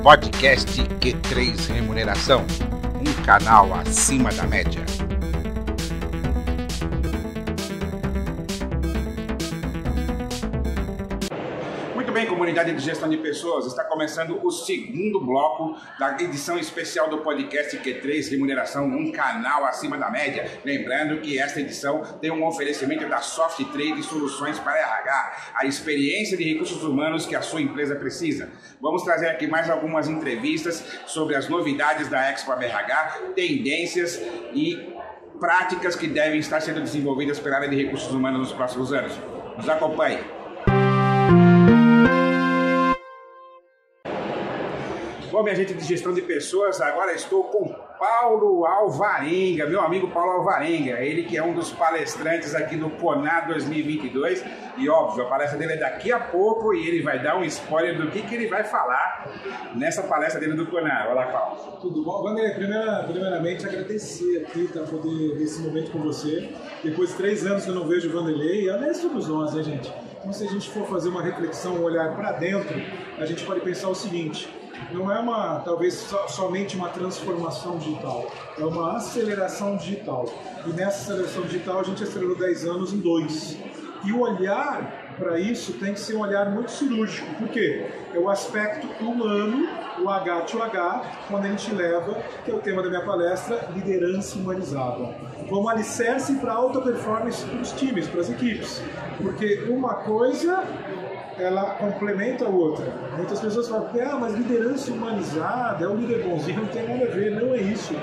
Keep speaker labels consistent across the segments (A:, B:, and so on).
A: Podcast Q3 Remuneração, um canal acima da média. Muito bem, comunidade de gestão de pessoas, está começando o segundo bloco da edição especial do Podcast Q3 Remuneração, um canal acima da média. Lembrando que esta edição tem um oferecimento da Soft Trade Soluções para RH, a experiência de recursos humanos que a sua empresa precisa. Vamos trazer aqui mais algumas entrevistas sobre as novidades da Expo RH, tendências e práticas que devem estar sendo desenvolvidas pela área de recursos humanos nos próximos anos. Nos acompanhe. Bom, minha gente de gestão de pessoas, agora estou com Paulo Alvarenga, meu amigo Paulo Alvarenga, ele que é um dos palestrantes aqui do CONAR 2022 e óbvio, a palestra dele é daqui a pouco e ele vai dar um spoiler do que ele vai falar nessa palestra dele do CONAR. Olá, Paulo.
B: Tudo bom? Vanderlei, primeiramente agradecer aqui para poder ver esse momento com você. Depois de 3 anos que eu não vejo o Vanderlei, e aliás somos nós, né, gente? Então, se a gente for fazer uma reflexão, um olhar para dentro, a gente pode pensar o seguinte: não é somente uma transformação digital, é uma aceleração digital. E nessa aceleração digital a gente acelerou 10 anos em 2. E o olhar para isso tem que ser um olhar muito cirúrgico. Por quê? É o aspecto humano, o H2H, quando a gente leva, que é o tema da minha palestra, liderança humanizada. Como alicerce para alta performance para os times, para as equipes. Porque uma coisa ela complementa a outra. Muitas pessoas falam, mas liderança humanizada, é o líder bonzinho, não tem nada a ver, não é isso.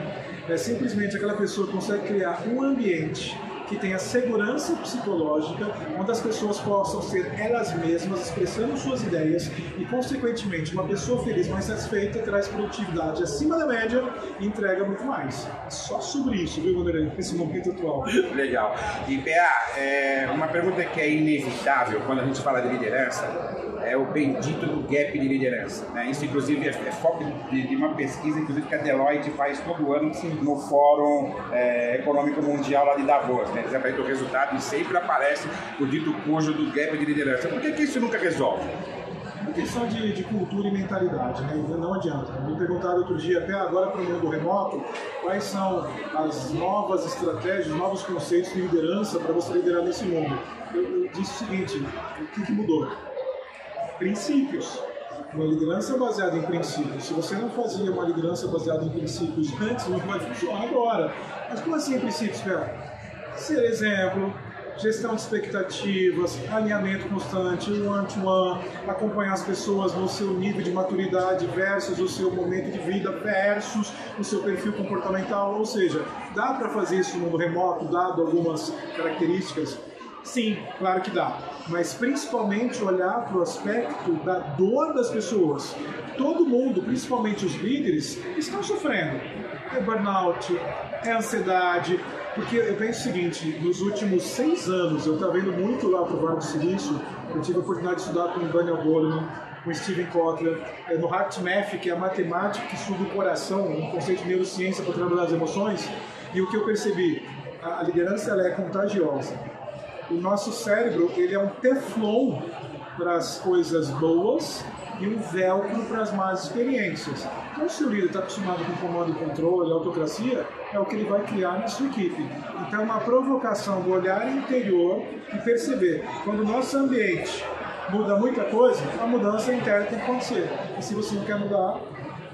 B: É simplesmente aquela pessoa que consegue criar um ambiente que tenha segurança psicológica, onde as pessoas possam ser elas mesmas, expressando suas ideias e, consequentemente, uma pessoa feliz, mais satisfeita, traz produtividade acima da média e entrega muito mais. Só sobre isso, viu, Vanderlei, nesse momento atual.
A: Legal. E, PA, uma pergunta que é inevitável quando a gente fala de liderança é o bendito do gap de liderança. Né? Isso, inclusive, é foco de uma pesquisa inclusive, que a Deloitte faz todo ano no Fórum Econômico Mundial lá de Davos. Né? Eles apresentam o resultado e sempre aparece o dito cujo do gap de liderança. Por que isso nunca resolve?
B: É questão de cultura e mentalidade, né? Não adianta. Me perguntaram outro dia, até agora para o mundo remoto, quais são as novas estratégias, novos conceitos de liderança para você liderar nesse mundo. Eu disse o seguinte: o que mudou? Princípios. Uma liderança baseada em princípios. Se você não fazia uma liderança baseada em princípios antes, não vai funcionar agora. Mas como assim princípios, Pé? Ser exemplo, gestão de expectativas, alinhamento constante, one-to-one, acompanhar as pessoas no seu nível de maturidade versus o seu momento de vida versus o seu perfil comportamental. Ou seja, dá para fazer isso no mundo remoto, dado algumas características? Sim, claro que dá. Mas principalmente olhar para o aspecto da dor das pessoas. Todo mundo, principalmente os líderes, estão sofrendo. É burnout, é ansiedade. Porque eu penso o seguinte, nos últimos 6 anos, eu estava indo muito lá para o Vale do Silício, eu tive a oportunidade de estudar com o Daniel Goleman, com o Steven Kotler, no HeartMath, que é a matemática que estuda o coração, um conceito de neurociência para trabalhar as emoções, e o que eu percebi, a liderança ela é contagiosa. O nosso cérebro ele é um teflon para as coisas boas e um velcro para as más experiências. Então, se o líder está acostumado com comando e controle, autocracia, é o que ele vai criar na sua equipe. Então, é uma provocação do olhar interior e perceber. Quando o nosso ambiente muda muita coisa, a mudança interna tem que acontecer. E se você não quer mudar,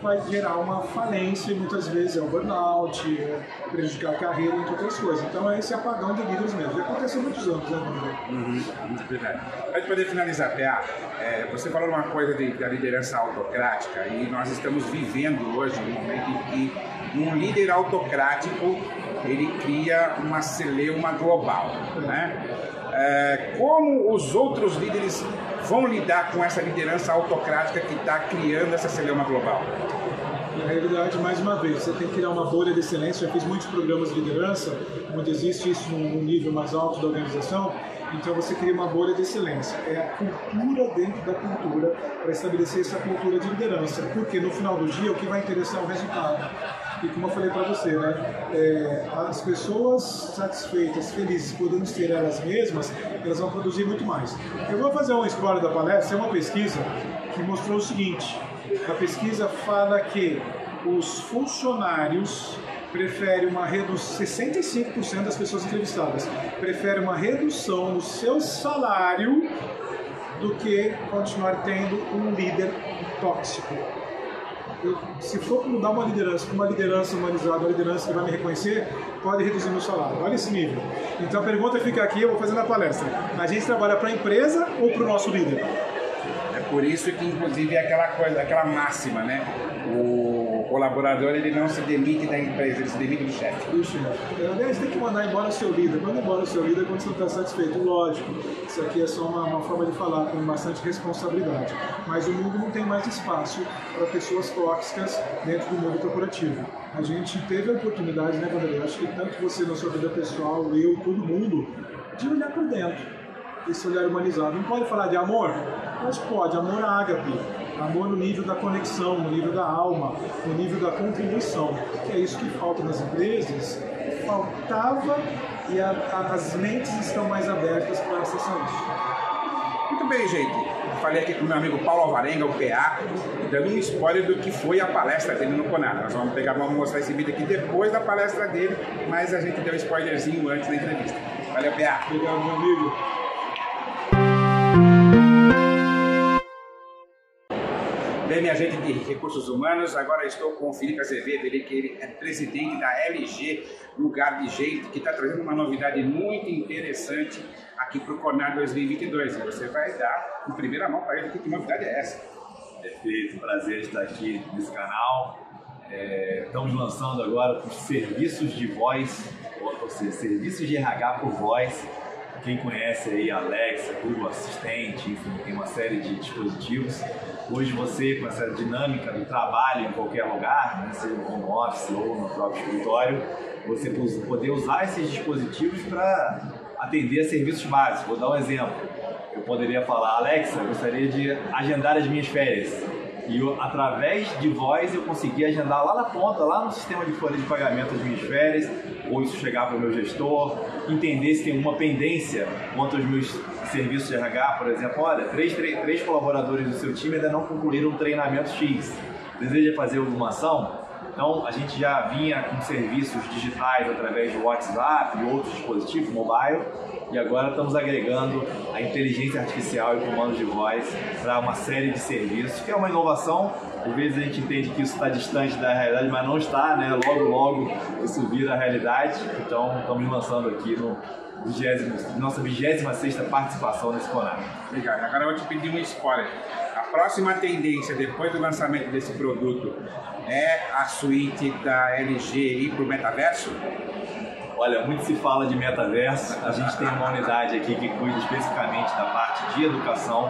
B: vai gerar uma falência, e muitas vezes é o burnout, prejudicar a carreira, entre outras coisas. Então é esse apagão de líderes mesmo. Já aconteceu há muitos anos, né?
A: Muito verdade. Para poder finalizar, PA, você falou uma coisa da liderança autocrática e nós estamos vivendo hoje um momento em que um líder autocrático ele cria uma celeuma global, né? Como os outros líderes vão lidar com essa liderança autocrática que está criando essa celeuma global?
B: Na realidade, mais uma vez, você tem que criar uma bolha de excelência. Eu fiz muitos programas de liderança, onde existe isso num nível mais alto da organização. Então você cria uma bolha de excelência. É a cultura dentro da cultura para estabelecer essa cultura de liderança. Porque no final do dia o que vai interessar é o resultado. E como eu falei para você, né, as pessoas satisfeitas, felizes, podendo ser elas mesmas, elas vão produzir muito mais. Eu vou fazer um spoiler da palestra, é uma pesquisa que mostrou o seguinte: A pesquisa fala que os funcionários preferem uma redução, 65% das pessoas entrevistadas preferem uma redução no seu salário do que continuar tendo um líder tóxico. Se for mudar uma liderança para uma liderança humanizada, uma liderança que vai me reconhecer, pode reduzir meu salário. Olha esse nível. Então a pergunta fica aqui, eu vou fazer na palestra. A gente trabalha para a empresa ou para o nosso líder?
A: É por isso que, inclusive, é aquela coisa, aquela máxima, né? O colaborador, ele não se demite da empresa, ele se demite do chefe.
B: Do chefe. Aliás, tem que mandar embora o seu líder. Manda embora o seu líder quando você não está satisfeito. Lógico, isso aqui é só uma forma de falar com bastante responsabilidade. Mas o mundo não tem mais espaço para pessoas tóxicas dentro do mundo corporativo. A gente teve a oportunidade, né, Vanderlei? Acho que tanto você na sua vida pessoal, eu, todo mundo, de olhar por dentro. Esse olhar humanizado. Não pode falar de amor? Mas pode. Amor ágape. Amor no nível da conexão, no nível da alma, no nível da contribuição. Que é isso que falta nas empresas. Faltava e as mentes estão mais abertas para acessar isso.
A: Muito bem, gente. Falei aqui com o meu amigo Paulo Alvarenga, o PA, dando um spoiler do que foi a palestra dele no Conar. Nós vamos mostrar esse vídeo aqui depois da palestra dele, mas a gente deu um spoilerzinho antes da entrevista. Valeu, PA.
B: Obrigado, meu amigo.
A: Bem, minha gente de Recursos Humanos, agora estou com o Felipe Azevedo, ele é presidente da LG, lugar de gente, que está trazendo uma novidade muito interessante aqui para o Conar 2022. E você vai dar em primeira mão para ele que novidade é essa.
C: Perfeito, prazer estar aqui nesse canal. Estamos lançando agora os serviços de voz, ou seja, serviços de RH por voz. Quem conhece aí Alexa, Google Assistente, enfim, tem uma série de dispositivos. Hoje você, com essa dinâmica do trabalho em qualquer lugar, né, seja no home office ou no próprio escritório, você poder usar esses dispositivos para atender a serviços básicos. Vou dar um exemplo. Eu poderia falar, Alexa, eu gostaria de agendar as minhas férias. E através de voz eu consegui agendar lá na ponta, lá no sistema de folha de pagamento das minhas férias, ou isso chegar para o meu gestor, entender se tem uma pendência quanto aos meus serviços de RH, por exemplo, olha, três colaboradores do seu time ainda não concluíram um treinamento X, deseja fazer alguma ação? Então a gente já vinha com serviços digitais através do WhatsApp e outros dispositivos mobile, e agora estamos agregando a inteligência artificial e comandos de voz para uma série de serviços, que é uma inovação. Às vezes a gente entende que isso está distante da realidade, mas não está, né? Logo isso vira a realidade. Então estamos lançando aqui nossa 26ª participação nesse Conar.
A: Obrigado. Agora eu vou te pedir um spoiler. A próxima tendência depois do lançamento desse produto é a suíte da LG ir para o metaverso?
C: Olha, muito se fala de metaverso, a gente tem uma unidade aqui que cuida especificamente da parte de educação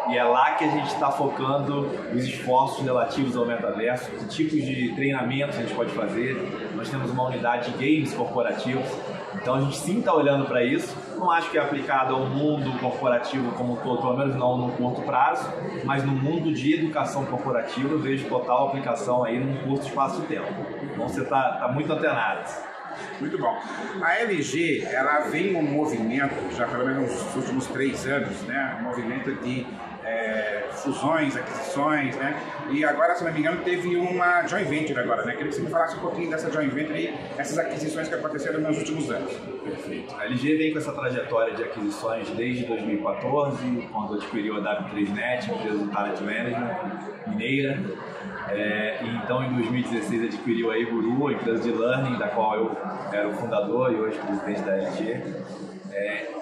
C: e é lá que a gente está focando os esforços relativos ao metaverso, que tipos de treinamentos a gente pode fazer. Nós temos uma unidade de games corporativos, então a gente sim está olhando para isso. Não acho que é aplicado ao mundo corporativo como um todo, pelo menos não no curto prazo, mas no mundo de educação corporativa eu vejo total aplicação aí num curto espaço de tempo. Então você está muito antenado.
A: Muito bom. A LG, ela vem um movimento, já pelo menos nos últimos 3 anos, né? Um movimento de fusões, aquisições, né? E agora, se não me engano, teve uma joint venture agora, né? Queria que você me falasse um pouquinho dessa joint venture e essas aquisições que aconteceram nos últimos anos.
C: Perfeito. A LG vem com essa trajetória de aquisições desde 2014, quando adquiriu a W3Net, empresa de Talent Management, mineira. Então, em 2016, adquiriu a Eguru, a empresa de learning, da qual eu era o fundador e hoje presidente da LG.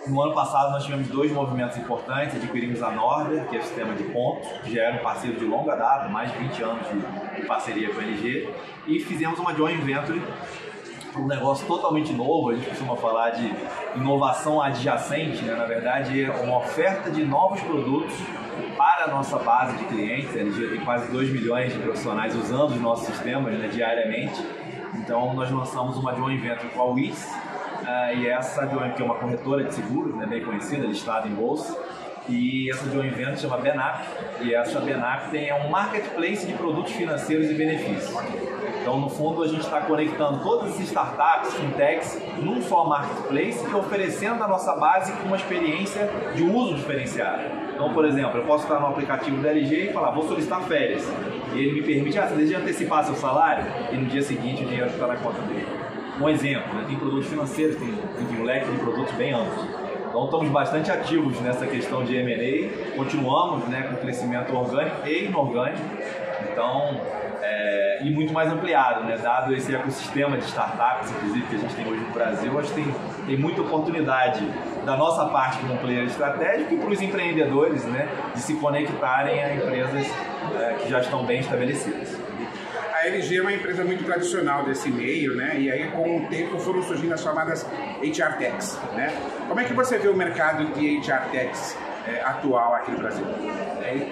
C: No ano passado, nós tivemos 2 movimentos importantes. Adquirimos a Norber, que é o sistema de pontos, que já era um parceiro de longa data, mais de 20 anos de parceria com a LG, e fizemos uma joint venture, um negócio totalmente novo. A gente costuma falar de inovação adjacente, né? Na verdade, é uma oferta de novos produtos para a nossa base de clientes. A LG tem quase 2 milhões de profissionais usando os nossos sistemas, né, diariamente. Então, nós lançamos uma joint venture com a Wiz, e essa joint, que é uma corretora de seguros, né, bem conhecida, listada em bolsa, e essa joint venture chama Benap, e essa Benap é um marketplace de produtos financeiros e benefícios. Então, no fundo, a gente está conectando todas as startups, fintechs, num só marketplace e oferecendo a nossa base com uma experiência de uso diferenciado. Então, por exemplo, eu posso estar no aplicativo da LG e falar, vou solicitar férias. E ele me permite, você deseja antecipar seu salário? E no dia seguinte o dinheiro está na conta dele. Um exemplo, né? Tem produtos financeiros, tem um leque de produtos bem amplos. Então estamos bastante ativos nessa questão de M&A, continuamos, né, com crescimento orgânico e inorgânico, então, e muito mais ampliado, né, dado esse ecossistema de startups, inclusive, que a gente tem hoje no Brasil, acho que tem muita oportunidade da nossa parte como player estratégico e para os empreendedores, né, de se conectarem a empresas que já estão bem estabelecidas.
A: A LG é uma empresa muito tradicional desse meio, né? E aí, com o tempo, foram surgindo as chamadas HR Techs, né? Como é que você vê o mercado de HR Techs atual aqui no Brasil?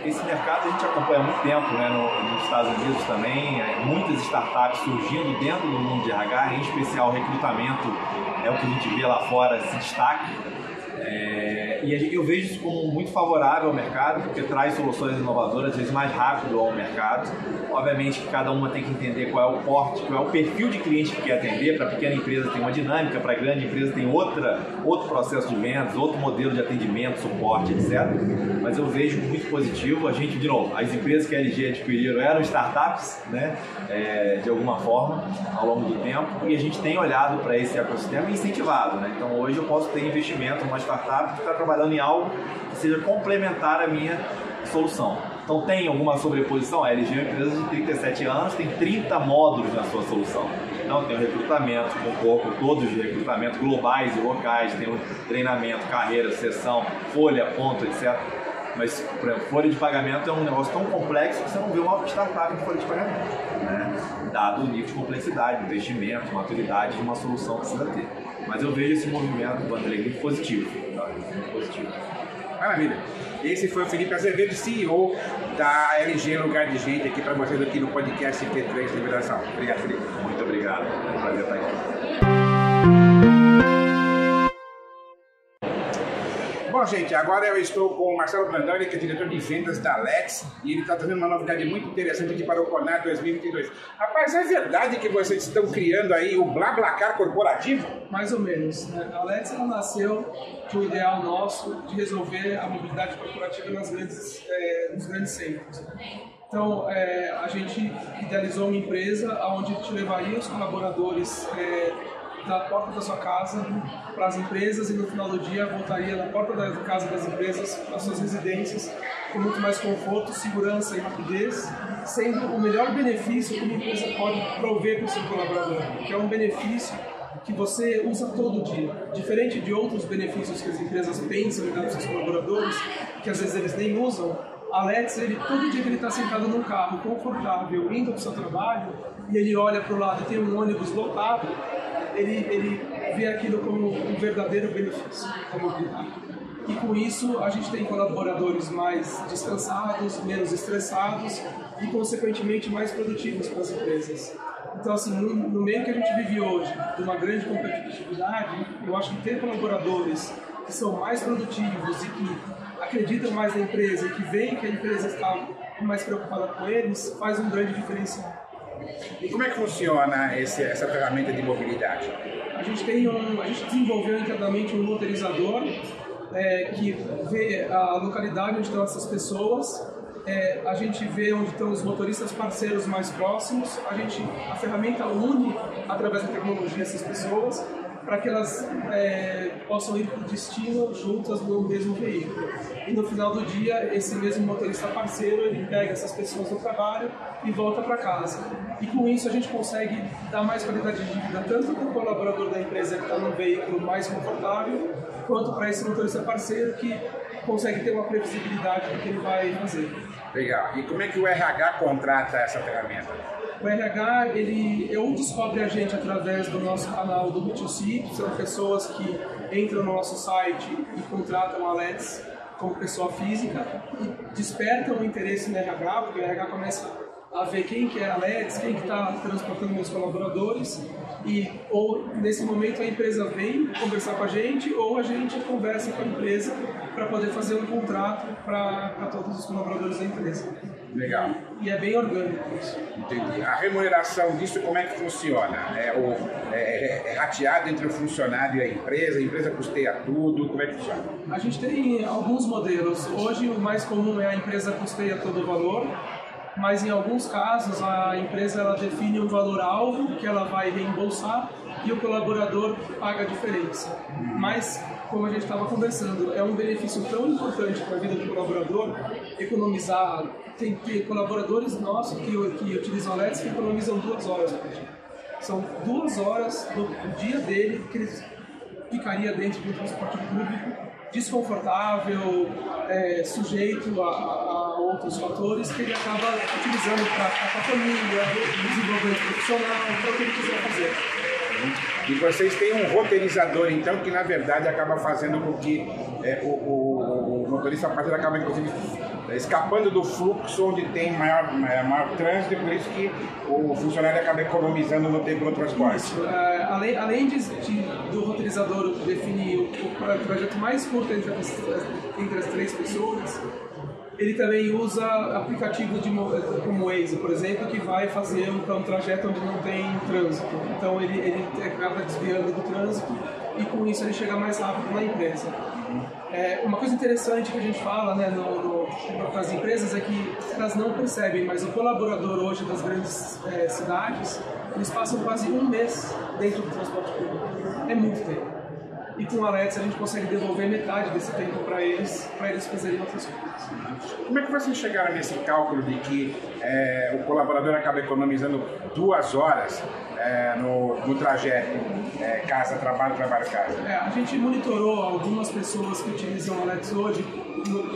C: Esse mercado a gente acompanha há muito tempo, né? Nos Estados Unidos também, muitas startups surgindo dentro do mundo de RH, em especial recrutamento é o que a gente vê lá fora, se destaque. E eu vejo isso como muito favorável ao mercado, porque traz soluções inovadoras, às vezes mais rápido ao mercado. Obviamente que cada uma tem que entender qual é o porte, qual é o perfil de cliente que quer atender. Para a pequena empresa tem uma dinâmica, para a grande empresa tem outro processo de vendas, outro modelo de atendimento, suporte, etc. Mas eu vejo muito positivo. A gente, de novo, as empresas que a LG adquiriram eram startups, né, de alguma forma, ao longo do tempo, e a gente tem olhado para esse ecossistema e incentivado, né? Então hoje eu posso ter investimento numa startup que está trabalhando em algo que seja complementar à minha solução. Então tem alguma sobreposição? A LG é uma empresa de 37 anos, tem 30 módulos na sua solução. Então tem o recrutamento, todos os recrutamentos globais e locais, tem o treinamento, carreira, sessão, folha, ponto, etc. Mas, por exemplo, folha de pagamento é um negócio tão complexo que você não vê uma startup de folha de pagamento, né? Dado o nível de complexidade, investimento, maturidade de uma solução que precisa ter. Mas eu vejo esse movimento do Vanderlei muito positivo. Tá? Muito positivo.
A: Maravilha. Esse foi o Felipe Azevedo, CEO da LG Lugar de Gente, aqui para vocês aqui no podcast Q3 Liberação. Obrigado, Felipe.
C: Muito obrigado. É um prazer estar aqui.
A: Bom, gente, agora eu estou com o Marcelo Brandão, que é diretor de vendas da Let's, e ele está trazendo uma novidade muito interessante aqui para o Conar 2022. Rapaz, é verdade que vocês estão criando aí o BlaBlaCar corporativo?
D: Mais ou menos, né? A Let's ela nasceu de um ideal nosso de resolver a mobilidade corporativa nos grandes centros. Então, a gente idealizou uma empresa onde a gente levaria os colaboradores da porta da sua casa para as empresas e no final do dia voltaria na porta da casa das empresas para as suas residências com muito mais conforto, segurança e rapidez, sendo o melhor benefício que uma empresa pode prover para o seu colaborador, que é um benefício que você usa todo dia. Diferente de outros benefícios que as empresas pensam em dar para os seus colaboradores, que às vezes eles nem usam, a Let's, todo dia que ele está sentado num carro confortável, indo para o seu trabalho, e ele olha para o lado e tem um ônibus lotado, ele vê aquilo como um verdadeiro benefício da mobilidade. E com isso a gente tem colaboradores mais descansados, menos estressados e consequentemente mais produtivos para as empresas. Então assim, no meio que a gente vive hoje, de uma grande competitividade, eu acho que ter colaboradores que são mais produtivos e que acreditam mais na empresa e que veem que a empresa está mais preocupada com eles, faz um grande diferencial.
A: E como é que funciona essa ferramenta de mobilidade?
D: A gente desenvolveu internamente um roteirizador que vê a localidade onde estão essas pessoas, a gente vê onde estão os motoristas parceiros mais próximos, a ferramenta une através da tecnologia essas pessoas para que elas possam ir para o destino juntas no mesmo veículo. E no final do dia, esse mesmo motorista parceiro, ele pega essas pessoas no trabalho e volta para casa. E com isso a gente consegue dar mais qualidade de vida tanto para o colaborador da empresa que está num veículo mais confortável, quanto para esse motorista parceiro que consegue ter uma previsibilidade do que ele vai fazer.
A: Legal. E como é que o RH contrata essa ferramenta?
D: O RH, ele descobre a gente através do nosso canal do B2C, que são pessoas que entram no nosso site e contratam a Let's como pessoa física e despertam o interesse no RH, porque o RH começa a ver quem que é a Let's, quem que está transportando meus colaboradores, ou nesse momento a empresa vem conversar com a gente, ou a gente conversa com a empresa para poder fazer um contrato para todos os colaboradores da empresa.
A: Legal.
D: E é bem orgânico isso.
A: Entendi. A remuneração disso, como é que funciona? É rateado entre o funcionário e a empresa custeia tudo, como é que funciona?
D: A gente tem alguns modelos. Hoje o mais comum é a empresa custeia todo o valor, mas em alguns casos a empresa ela define um valor-alvo que ela vai reembolsar e o colaborador paga a diferença. Mas, como a gente estava conversando, é um benefício tão importante para a vida do colaborador economizar. Tem colaboradores nossos que utilizam a Let's que economizam 2 horas por dia. São 2 horas do dia dele que ele ficaria dentro do transporte público, desconfortável, sujeito a outros fatores que ele acaba utilizando para ficar com a família, desenvolvimento profissional, para o que ele quiser fazer.
A: E vocês têm um roteirizador, então, que na verdade acaba fazendo com que o motorista acaba, inclusive, escapando do fluxo onde tem maior trânsito, e por isso que o funcionário acaba economizando no tempo do transporte.
D: Além do roteirizador definir o projeto mais curto entre as 3 pessoas, ele também usa aplicativos como o Waze, por exemplo, que vai fazer um trajeto onde não tem trânsito. Então ele acaba desviando do trânsito e com isso ele chega mais rápido na empresa. Uma coisa interessante que a gente fala, né, nas empresas é que elas não percebem, mas o colaborador hoje das grandes cidades, eles passam quase 1 mês dentro do transporte público. É muito tempo. E com a Let's a gente consegue devolver metade desse tempo para eles fazerem outras coisas.
A: Como é que vocês chegaram nesse cálculo de que o colaborador acaba economizando 2 horas no trajeto casa-trabalho, trabalho-casa?
D: A gente monitorou algumas pessoas que utilizam a Let's hoje,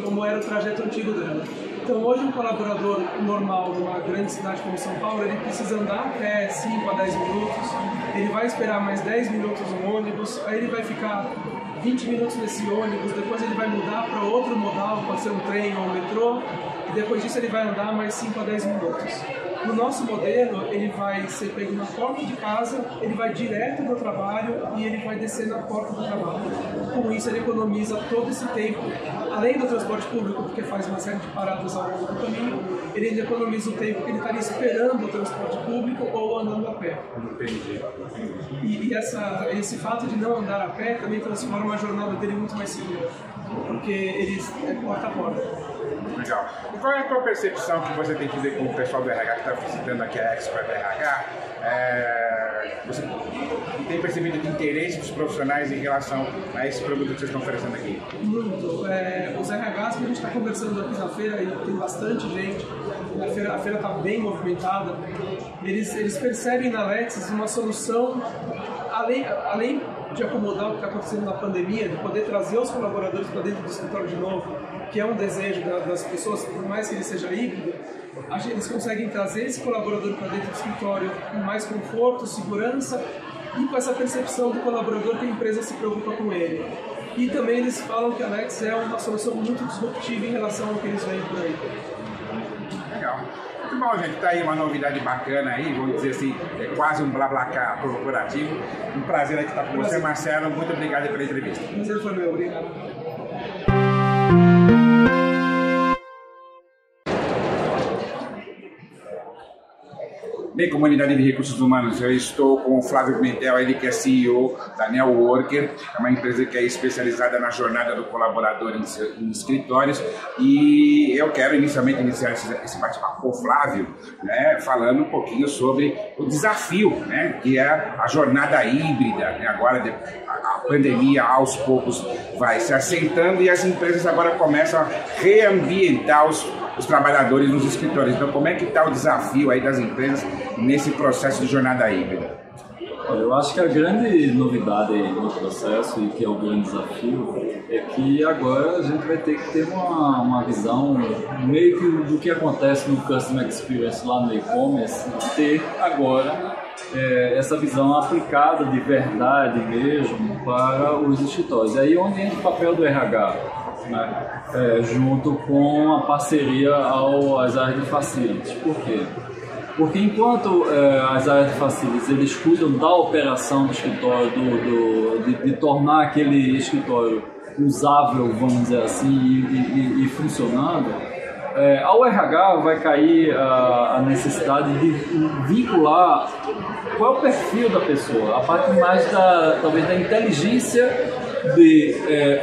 D: como era o trajeto antigo dela. Então hoje um colaborador normal numa grande cidade como São Paulo, ele precisa andar a pé 5 a 10 minutos, ele vai esperar mais 10 minutos no ônibus, aí ele vai ficar 20 minutos nesse ônibus, depois ele vai mudar para outro modal, pode ser um trem ou um metrô, e depois disso ele vai andar mais 5 a 10 minutos. No nosso modelo, ele vai ser pego na porta de casa, ele vai direto do trabalho e ele vai descer na porta do trabalho. Com isso, ele economiza todo esse tempo, além do transporte público, porque faz uma série de paradas ao longo do caminho, ele ainda economiza o tempo que ele estaria esperando o transporte público ou andando a pé.
A: Entendi.
D: E esse fato de não andar a pé também transforma a jornada dele muito mais segura, porque ele é porta a porta.
A: Legal. E qual é a tua percepção que você tem que ver com o pessoal do RH que está visitando aqui a Expo RH? Você tem percebido de interesse dos profissionais em relação a esse produto que vocês estão oferecendo aqui?
D: Muito. Os RHs que a gente está conversando aqui na feira, e tem bastante gente, a feira está bem movimentada, eles percebem na Let's uma solução, além de acomodar o que está acontecendo na pandemia, de poder trazer os colaboradores para dentro do escritório de novo, que é um desejo das pessoas, por mais que ele seja híbrido, eles conseguem trazer esse colaborador para dentro do escritório com mais conforto, segurança e com essa percepção do colaborador que a empresa se preocupa com ele. E também eles falam que a Let's é uma solução muito disruptiva em relação ao que eles veem por aí.
A: Legal. Muito bom, gente. Tá aí uma novidade bacana aí, vamos dizer assim, é quase um BlaBlaCar corporativo. Um prazer aqui estar com você, Marcelo. Muito obrigado pela entrevista.
D: O prazer foi meu. Obrigado.
A: Bem, comunidade de recursos humanos, eu estou com o Flávio Pimentel, ele que é CEO da NeoWorker, é uma empresa que é especializada na jornada do colaborador em escritórios, e eu quero inicialmente iniciar esse bate-papo com o Flávio, né, falando um pouquinho sobre o desafio, né, que é a jornada híbrida, né, agora a pandemia aos poucos vai se assentando e as empresas agora começam a reambientar os trabalhadores nos escritórios. Então, como é que está o desafio aí das empresas nesse processo de jornada híbrida?
E: Eu acho que a grande novidade no processo e que é o grande desafio é que agora a gente vai ter que ter uma visão meio que do que acontece no Customer Experience lá no e-commerce, ter agora essa visão aplicada de verdade mesmo para os escritórios. E aí onde entra o papel do RH, né? Junto com a parceria às áreas de facilities. Por quê? Porque enquanto as áreas de facilities eles cuidam da operação do escritório, de tornar aquele escritório usável, vamos dizer assim, e funcionando, ao RH vai cair a necessidade de vincular qual é o perfil da pessoa, a parte mais talvez da inteligência de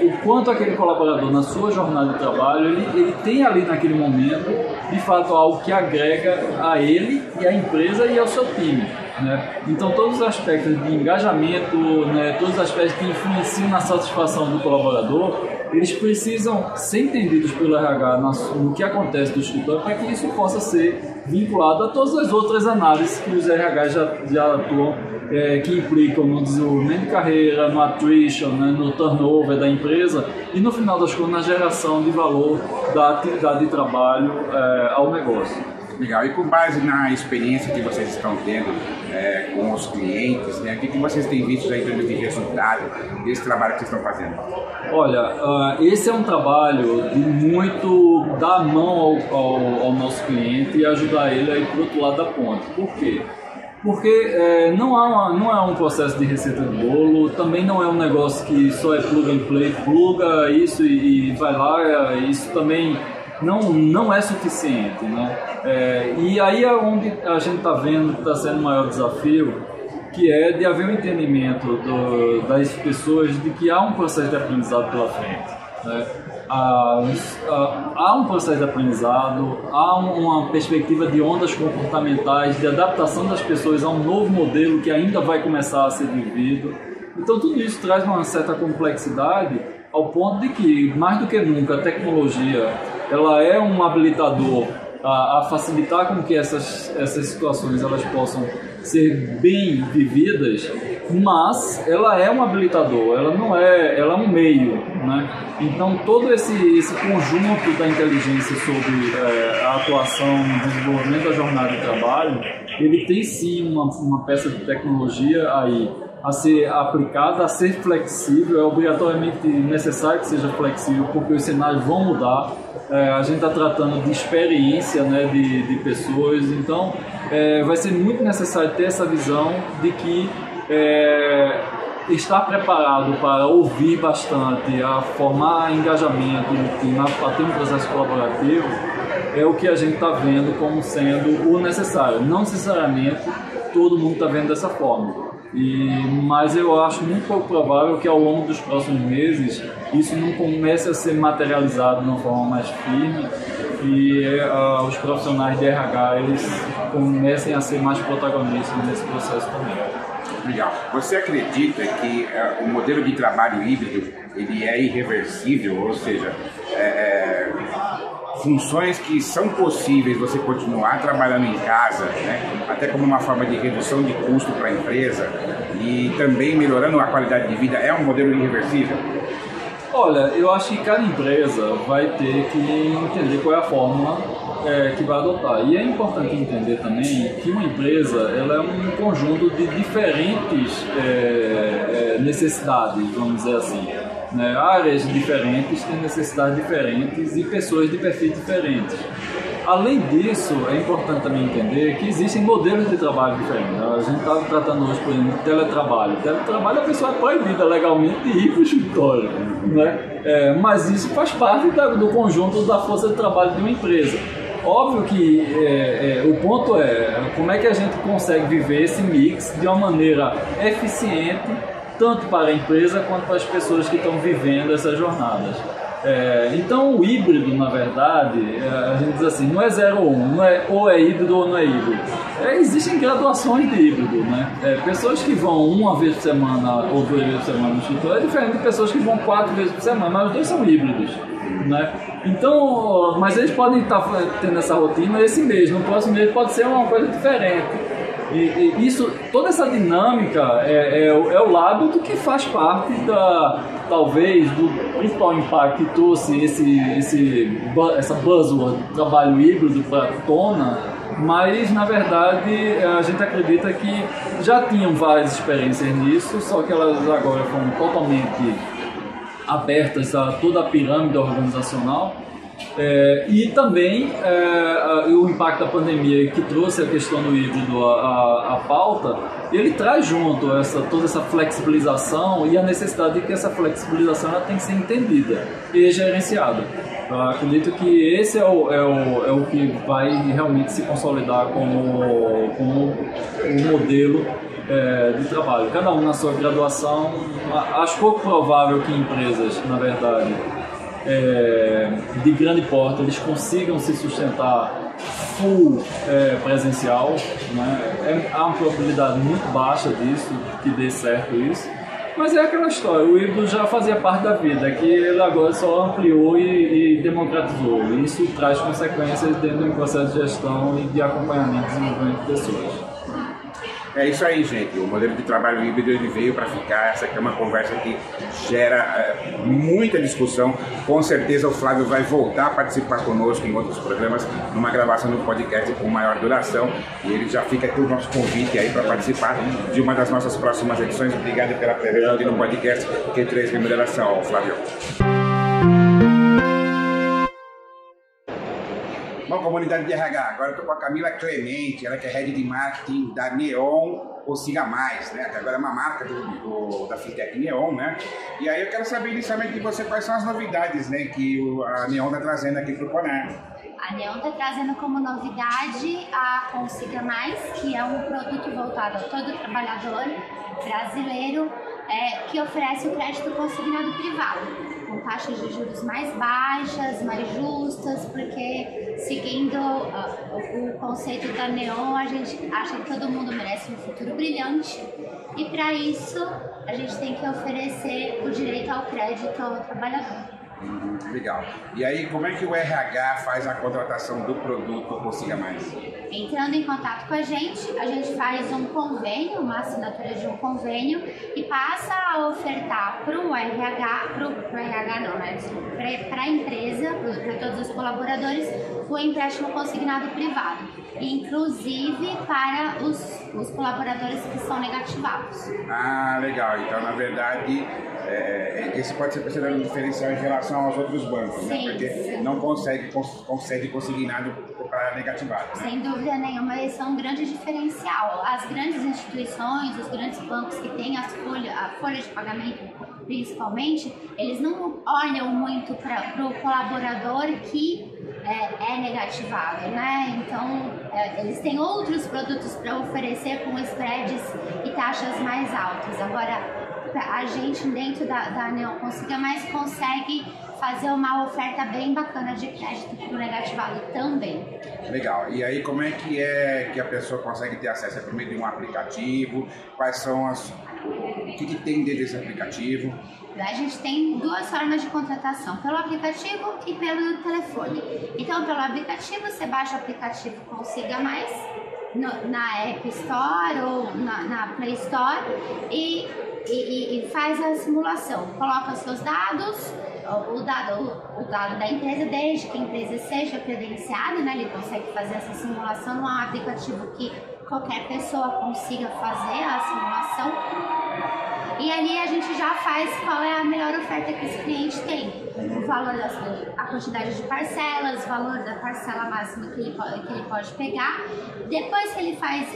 E: o quanto aquele colaborador na sua jornada de trabalho ele tem ali naquele momento de fato algo que agrega a ele e à empresa e ao seu time, né? Então todos os aspectos de engajamento, né, todos os aspectos que influenciam na satisfação do colaborador, eles precisam ser entendidos pelo RH no que acontece do escritório para que isso possa ser vinculado a todas as outras análises que os RH já atuam, que implicam no desenvolvimento de carreira, no attrition, né, no turnover da empresa e no final das contas na geração de valor da atividade de trabalho ao negócio.
A: Legal. E com base na experiência que vocês estão tendo com os clientes, né, o que vocês têm visto aí em termos de resultado desse trabalho que vocês estão fazendo?
E: Olha, esse é um trabalho de muito dar a mão ao nosso cliente e ajudar ele a ir para o outro lado da ponte. Por quê? Porque não é um processo de receita de bolo, também não é um negócio que só é plug and play, pluga isso e vai lá, isso também não é suficiente, né? E aí é onde a gente está vendo que está sendo o maior desafio, que é de haver um entendimento das pessoas de que há um processo de aprendizado pela frente, né? Há um processo de aprendizado, há uma perspectiva de ondas comportamentais, de adaptação das pessoas a um novo modelo que ainda vai começar a ser vivido. Então tudo isso traz uma certa complexidade ao ponto de que, mais do que nunca, a tecnologia ela é um habilitador a facilitar com que essas situações elas possam ser bem vividas, mas ela é um habilitador, ela é um meio, né? Então todo esse conjunto da inteligência sobre a atuação no desenvolvimento da jornada de trabalho, ele tem sim uma peça de tecnologia aí a ser aplicada, a ser flexível, é obrigatoriamente necessário que seja flexível porque os cenários vão mudar. A gente está tratando de experiência, né, de pessoas, então vai ser muito necessário ter essa visão de que estar preparado para ouvir bastante, a formar engajamento no time, a ter um processo colaborativo, é o que a gente está vendo como sendo o necessário. Não necessariamente todo mundo está vendo dessa forma. Mas eu acho muito pouco provável que ao longo dos próximos meses isso não comece a ser materializado de uma forma mais firme e os profissionais de RH eles comecem a ser mais protagonistas nesse processo também.
A: Legal. Você acredita que o modelo de trabalho híbrido ele é irreversível, ou seja, funções que são possíveis você continuar trabalhando em casa, né, até como uma forma de redução de custo para a empresa e também melhorando a qualidade de vida, é um modelo irreversível?
E: Olha, eu acho que cada empresa vai ter que entender qual é a fórmula que vai adotar. E é importante entender também que uma empresa ela é um conjunto de diferentes necessidades, vamos dizer assim. Né? Áreas diferentes têm necessidades diferentes e pessoas de perfis diferentes. Além disso, é importante também entender que existem modelos de trabalho diferentes. A gente está tratando hoje, por exemplo, de teletrabalho. Teletrabalho, a pessoa é proibida legalmente de ir para o escritório, né? Mas isso faz parte do conjunto da força de trabalho de uma empresa. Óbvio que o ponto é como é que a gente consegue viver esse mix de uma maneira eficiente, tanto para a empresa quanto para as pessoas que estão vivendo essas jornadas. Então o híbrido, na verdade, a gente diz assim, não é 0 ou 1, não é ou é híbrido ou não é híbrido. Existem graduações de híbrido, né? Pessoas que vão uma vez por semana ou 2 vezes por semana no escritório é diferente de pessoas que vão 4 vezes por semana, mas os dois são híbridos, né? Então, mas eles podem estar tendo essa rotina esse mês, no próximo mês pode ser uma coisa diferente. E isso, toda essa dinâmica é o lado do que faz parte talvez do principal impacto que trouxe essa buzzword trabalho híbrido para a tona, mas na verdade a gente acredita que já tinham várias experiências nisso, só que elas agora foram totalmente abertas a toda a pirâmide organizacional E também o impacto da pandemia que trouxe a questão do híbrido à pauta, ele traz junto toda essa flexibilização e a necessidade de que essa flexibilização ela tem que ser entendida e gerenciada. Eu acredito que esse é o que vai realmente se consolidar como um modelo de trabalho. Cada um na sua graduação. Acho pouco provável que empresas, na verdade, de grande porte, eles consigam se sustentar full presencial, né? Há uma probabilidade muito baixa disso, que dê certo isso. Mas é aquela história, o híbrido já fazia parte da vida, que ele agora só ampliou e democratizou. E isso traz consequências dentro do processo de gestão e de acompanhamento e desenvolvimento de pessoas.
A: É isso aí, gente. O modelo de trabalho híbrido ele veio para ficar. Essa aqui é uma conversa que gera muita discussão. Com certeza o Flávio vai voltar a participar conosco em outros programas, numa gravação do podcast com maior duração. E ele já fica aqui o nosso convite aí para participar de uma das nossas próximas edições. Obrigado pela presença aqui no podcast Q3 Remuneração, Flávio. Bom, comunidade de RH, agora eu estou com a Camila Clemente, ela que é Head de Marketing da Neon Consiga Mais, né? Que agora é uma marca da Fintech Neon, né? E aí eu quero saber inicialmente de você quais são as novidades, né, que a Neon está trazendo aqui para o Conar.
F: A Neon está trazendo como novidade a Consiga Mais, que é um produto voltado a todo trabalhador brasileiro que oferece o crédito consignado privado, com taxas de juros mais baixas, mais justas, porque seguindo o conceito da Neon, a gente acha que todo mundo merece um futuro brilhante e para isso a gente tem que oferecer o direito ao crédito ao trabalhador.
A: Legal. E aí, como é que o RH faz a contratação do produto Consiga Mais?
F: Entrando em contato com a gente faz um convênio, uma assinatura de um convênio e passa a ofertar para o RH, para a empresa, para todos os colaboradores, o empréstimo consignado privado, inclusive para os colaboradores que são negativados.
A: Ah, legal. Então, na verdade, esse pode ser considerado um diferencial em relação aos outros bancos, né? Porque não consegue consignado para negativado. Né?
F: Sem dúvida nenhuma, esse é um grande diferencial. As grandes instituições, os grandes bancos que têm a folha de pagamento, principalmente, eles não olham muito para o colaborador que é negativado, né? Então, eles têm outros produtos para oferecer com spreads e taxas mais altas. Agora, a gente dentro da Neon Consiga Mais consegue fazer uma oferta bem bacana de crédito para o negativado também.
A: Legal. E aí, como é que a pessoa consegue ter acesso? É por meio de um aplicativo? Quais são o que tem dentro desse aplicativo?
F: A gente tem duas formas de contratação, pelo aplicativo e pelo telefone. Então, pelo aplicativo, você baixa o aplicativo Consiga Mais na App Store ou na Play Store e faz a simulação. Coloca os seus dados, o dado da empresa, desde que a empresa seja credenciada, né? Ele consegue fazer essa simulação. Não é um aplicativo que qualquer pessoa consiga fazer a simulação. E ali a gente já faz qual é a melhor oferta que esse cliente tem. O valor a quantidade de parcelas, o valor da parcela máxima que ele pode pegar. Depois que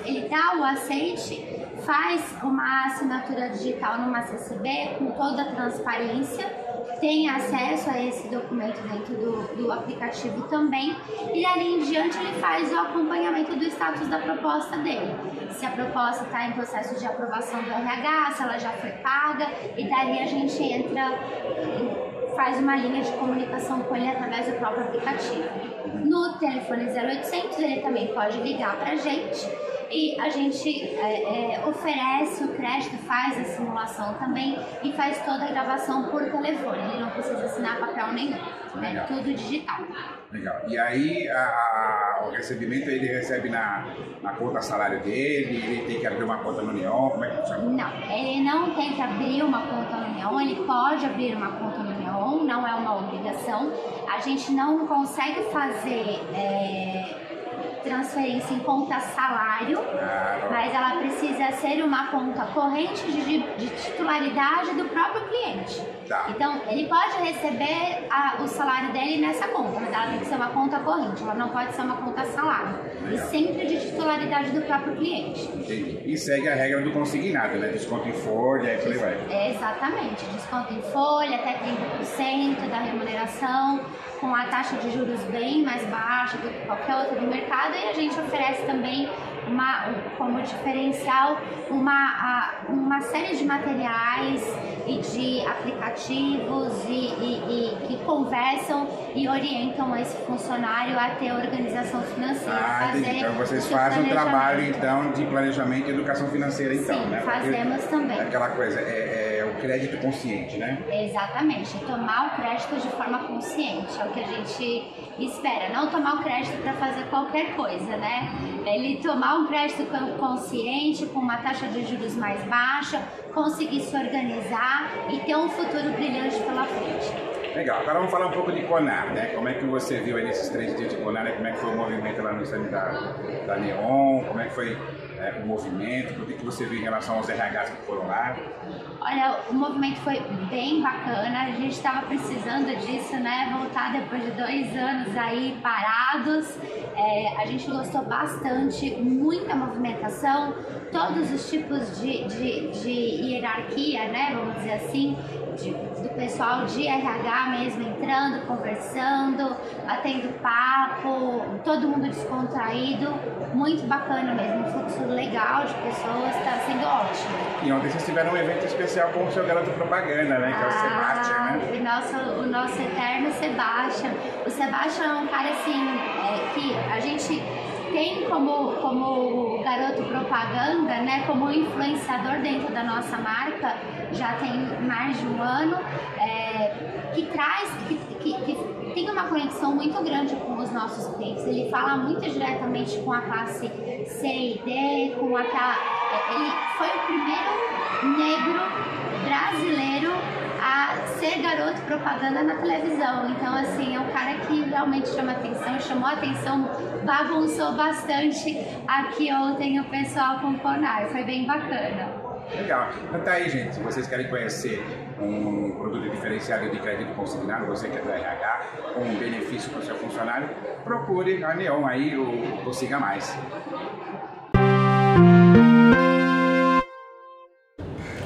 F: ele dá o aceite, faz uma assinatura digital numa CCB com toda a transparência, tem acesso a esse documento dentro do aplicativo também, e dali em diante ele faz o acompanhamento do status da proposta dele. Se a proposta está em processo de aprovação do RH, se ela já foi paga, e dali a gente faz uma linha de comunicação com ele através do próprio aplicativo. No telefone 0800 ele também pode ligar para a gente e a gente oferece o crédito, faz a simulação também e faz toda a gravação por telefone. Ele não precisa assinar papel nenhum, é tudo digital.
A: Legal. E aí o recebimento ele recebe na conta salário dele, ele tem que abrir uma conta no Neon, como é que funciona?
F: Não, ele não tem que abrir uma conta no Neon, ele pode abrir uma conta no Neon, não é uma obrigação. A gente não consegue fazer transferência em conta salário, mas ela precisa ser uma conta corrente de titularidade do próprio cliente.
A: Tá.
F: Então, ele pode receber o salário dele nessa conta, mas ela tem que ser uma conta corrente, ela não pode ser uma conta salário. E sempre de titularidade do próprio cliente.
A: Entendi. E segue a regra do consignado, né? Desconto em folha, aí por aí vai.
F: Exatamente. Desconto em folha, até 30% da remuneração, com a taxa de juros bem mais baixa do que qualquer outra do mercado, e a gente oferece também como diferencial uma série de materiais e de aplicativos e que conversam e orientam esse funcionário a ter organização financeira.
A: Entendi. Então vocês fazem um trabalho então de planejamento e educação financeira, então,
F: sim,
A: né?
F: Fazemos também.
A: Aquela coisa, o crédito consciente, né?
F: Exatamente, tomar o crédito de forma consciente, é o que a gente espera, não tomar o crédito para fazer qualquer coisa, né? Ele tomar um crédito consciente, com uma taxa de juros mais baixa, conseguir se organizar e ter um futuro brilhante pela frente.
A: Legal, agora vamos falar um pouco de Conar, né? Como é que você viu aí nesses 3 dias de Conar, né? Como é que foi o movimento lá no stand da Neon, como é que foi o movimento, o que você viu em relação aos RHs que foram lá?
F: Olha, o movimento foi bem bacana, a gente estava precisando disso, né? Voltar depois de 2 anos aí parados, a gente gostou bastante, muita movimentação, todos os tipos de hierarquia, né? Vamos dizer assim, do pessoal de RH mesmo entrando, conversando, batendo papo, todo mundo descontraído, muito bacana mesmo, um fluxo legal de pessoas, está sendo ótimo.
A: E ontem vocês tiveram um evento especial com o seu garoto propaganda, né? Que é o Sebastian, né?
F: O nosso eterno Sebastian. O Sebastian é um cara assim, que a gente tem como garoto propaganda, né, como influenciador dentro da nossa marca, já tem mais de 1 ano, que tem uma conexão muito grande com os nossos clientes. Ele fala muito diretamente com a classe C e D, ele foi o primeiro negro brasileiro a ser garoto propaganda na televisão. Então, assim, é um cara que realmente chama atenção, chamou atenção, bagunçou bastante aqui ontem o pessoal com o Conar. Foi bem bacana.
A: Legal. Então tá aí, gente. Se vocês querem conhecer um produto diferenciado de crédito consignado, você que é do RH, com um benefício para o seu funcionário, procure a Neon aí, o Consiga Mais.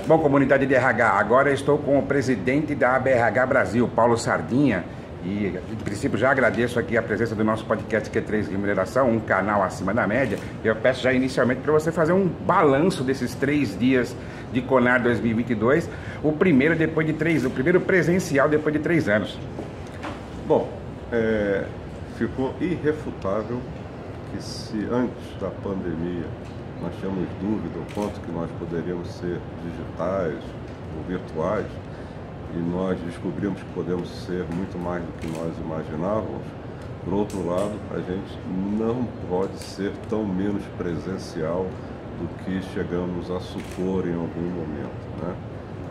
A: Bom, comunidade de RH, agora estou com o presidente da ABRH Brasil, Paulo Sardinha, e em princípio já agradeço aqui a presença do nosso podcast Q3 Remuneração, um canal acima da média. Eu peço já inicialmente para você fazer um balanço desses 3 dias de Conar 2022, o primeiro presencial depois de 3 anos.
G: Bom, ficou irrefutável que se antes da pandemia nós tínhamos dúvida o quanto que nós poderíamos ser digitais ou virtuais, e nós descobrimos que podemos ser muito mais do que nós imaginávamos. Por outro lado, a gente não pode ser tão menos presencial do que chegamos a supor em algum momento, né?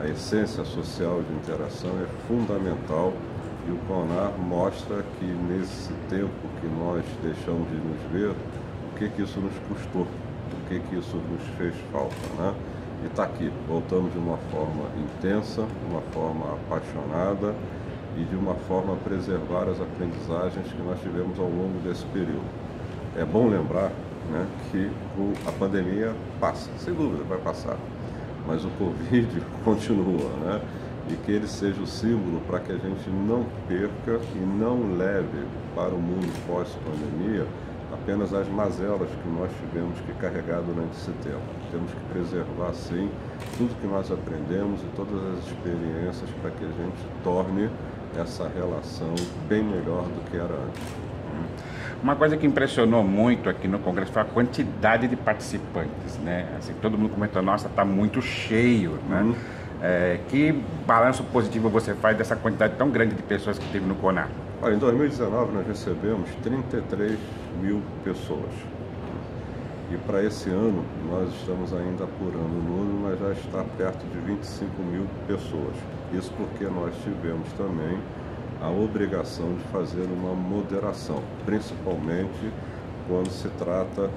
G: A essência social de interação é fundamental, e o Conar mostra que nesse tempo que nós deixamos de nos ver, o que isso nos custou, o que isso nos fez falta, né? E está aqui, voltamos de uma forma intensa, de uma forma apaixonada e de uma forma a preservar as aprendizagens que nós tivemos ao longo desse período. É bom lembrar, né, que a pandemia passa, sem dúvida vai passar, mas o Covid continua, né? E que ele seja o símbolo para que a gente não perca e não leve para o mundo pós-pandemia apenas as mazelas que nós tivemos que carregar durante esse tempo. Temos que preservar, sim, tudo que nós aprendemos e todas as experiências para que a gente torne essa relação bem melhor do que era antes.
A: Uma coisa que impressionou muito aqui no Congresso foi a quantidade de participantes, né? Assim, todo mundo comentou, nossa, está muito cheio, né? Que balanço positivo você faz dessa quantidade tão grande de pessoas que teve no Conar?
G: Olha, em 2019 nós recebemos 33 mil pessoas. E para esse ano nós estamos ainda apurando o número, mas já está perto de 25 mil pessoas. Isso porque nós tivemos também a obrigação de fazer uma moderação, principalmente quando se trata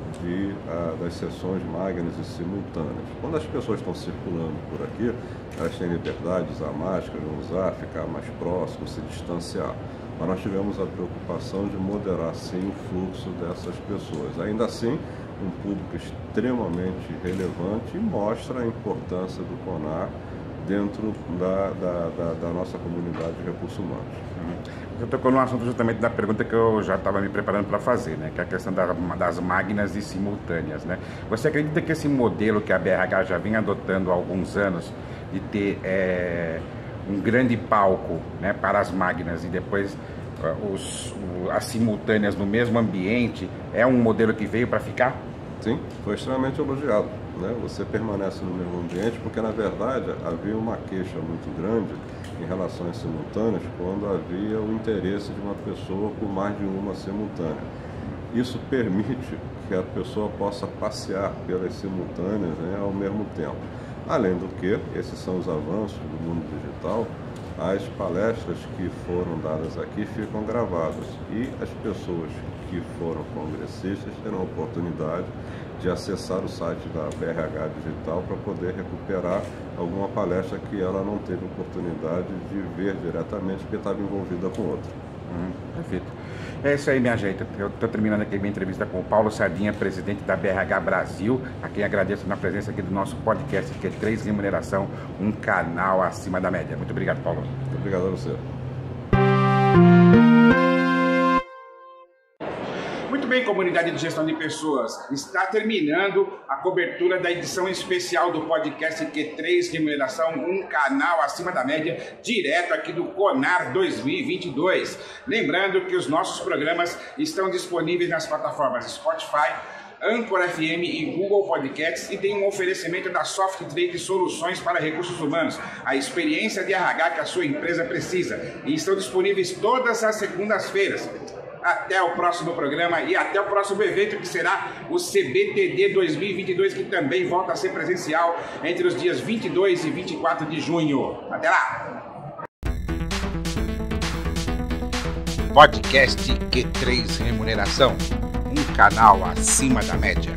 G: das sessões magnas e simultâneas. Quando as pessoas estão circulando por aqui, elas têm liberdade de usar máscara, de usar, ficar mais próximo, se distanciar. Mas nós tivemos a preocupação de moderar, sim, o fluxo dessas pessoas. Ainda assim, um público extremamente relevante e mostra a importância do CONAR dentro da nossa comunidade de recursos humanos.
A: Eu tocou no assunto justamente da pergunta que eu já estava me preparando para fazer, né? Que é a questão das máquinas e simultâneas, né? Você acredita que esse modelo que a BRH já vem adotando há alguns anos, de ter um grande palco, né, para as máquinas e depois as simultâneas no mesmo ambiente, é um modelo que veio para ficar?
G: Sim, foi extremamente elogiado, né? Você permanece no mesmo ambiente porque, na verdade, havia uma queixa muito grande em relação às simultâneas quando havia o interesse de uma pessoa por mais de uma simultânea. Isso permite que a pessoa possa passear pelas simultâneas, né, ao mesmo tempo. Além do que, esses são os avanços do mundo digital, as palestras que foram dadas aqui ficam gravadas e as pessoas que foram congressistas terão a oportunidade de acessar o site da BRH Digital para poder recuperar alguma palestra que ela não teve oportunidade de ver diretamente porque estava envolvida com outra.
A: Perfeito. É isso aí, minha gente. Eu estou terminando aqui minha entrevista com o Paulo Sardinha, presidente da BRH Brasil, a quem agradeço na presença aqui do nosso podcast Q3 Remuneração, um canal acima da média. Muito obrigado, Paulo.
G: Muito obrigado a você.
A: Muito bem, comunidade de gestão de pessoas, está terminando a cobertura da edição especial do podcast Q3 Remuneração, um canal acima da média, direto aqui do CONAR 2022. Lembrando que os nossos programas estão disponíveis nas plataformas Spotify, Anchor FM e Google Podcasts e tem um oferecimento da Soft Trade Soluções para Recursos Humanos, a experiência de RH que a sua empresa precisa. E estão disponíveis todas as segundas-feiras. Até o próximo programa e até o próximo evento, que será o CBTD 2022, que também volta a ser presencial entre os dias 22 e 24 de junho. Até lá! Podcast Q3 Remuneração, um canal acima da média.